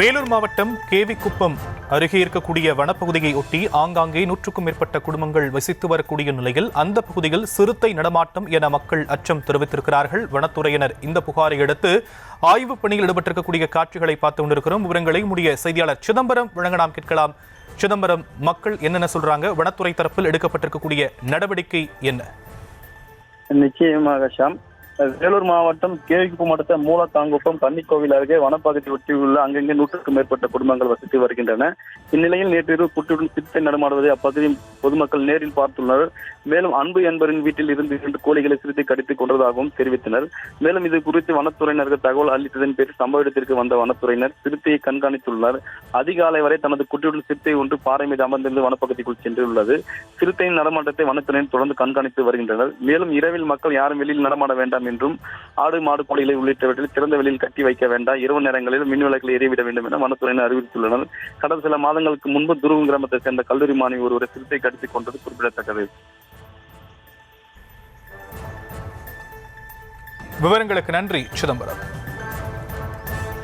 வேலூர் மாவட்டம் கேவிக்குப்பம் அருகே இருக்கக்கூடிய வனப்பகுதியை ஒட்டி ஆங்காங்கே 100க்கும் மேற்பட்ட குடும்பங்கள் வசித்து வரக்கூடிய நிலையில் அந்த பகுதியில் சிறுத்தை நடமாட்டம் என மக்கள் அச்சம் தெரிவித்திருக்கிறார்கள். வனத்துறையினர் இந்த புகாரை அடுத்து ஆய்வுப் பணியில் ஈடுபட்டிருக்கக்கூடிய காட்சிகளை பார்த்து கொண்டிருக்கிறோம். விவரங்களை நம்முடைய செய்தியாளர் சிதம்பரம் வழங்க நாம் கேட்கலாம். சிதம்பரம், மக்கள் என்னென்ன சொல்றாங்க? வனத்துறை தரப்பில் எடுக்கப்பட்டிருக்கக்கூடிய நடவடிக்கை என்ன? நிச்சயமாக ஷாம், வேலூர் மாவட்டம் கேவிக்குப்பம் அடுத்த மூலத்தாங்குப்பம் கன்னிக்கோவில் அருகே வனப்பகுதி ஒட்டியுள்ள அங்கங்கே 100க்கும் மேற்பட்ட குடும்பங்கள் வசித்து வருகின்றன. இந்நிலையில் நேற்றிரவு குட்டியுடன் சிறுத்தை நடமாடுவதை அப்பகுதி பொதுமக்கள் நேரில் பார்த்துள்ளனர். மேலும் அன்பு என்பவரின் வீட்டில் இருந்து 2 கோழிகளை சிறுத்தை கடித்துக் கொண்டதாகவும் தெரிவித்தனர். மேலும் இது குறித்து வனத்துறையினருக்கு தகவல் அளித்ததன் பேரில் சம்பவ இடத்திற்கு வந்த வனத்துறையினர் சிறுத்தையை கண்காணித்துள்ளனர். அதிகாலை வரை தனது குட்டியுடன் சிறுத்தை ஒன்று பாறை மீது அமர்ந்திருந்து வனப்பகுதிக்குள் சென்றுள்ளது. சிறுத்தையின் நடமாட்டத்தை வனத்துறையினர் தொடர்ந்து கண்காணித்து வருகின்றனர். மேலும் இரவில் மக்கள் யாரும் வெளியில் நடமாட வேண்டாம் என்றும், ஆடு மாடு கோழிகளை உள்ளிட்டவற்றில் திறந்த வெளியில் கட்டி வைக்க வேண்டாம், இரவு நேரங்களில் மின் விளக்குகளை எரியவிட வேண்டும் என வனத்துறையினர் அறிவித்துள்ளனர். கடந்த சில மாதங்களுக்கு முன்பு துருவம் கிராமத்தை சேர்ந்த கல்லூரி மாணவி ஒருவரை சிறுத்தை கடித்துக் கொண்டது குறிப்பிடத்தக்கது. விவரங்களுக்கு நன்றி சிதம்பரம்.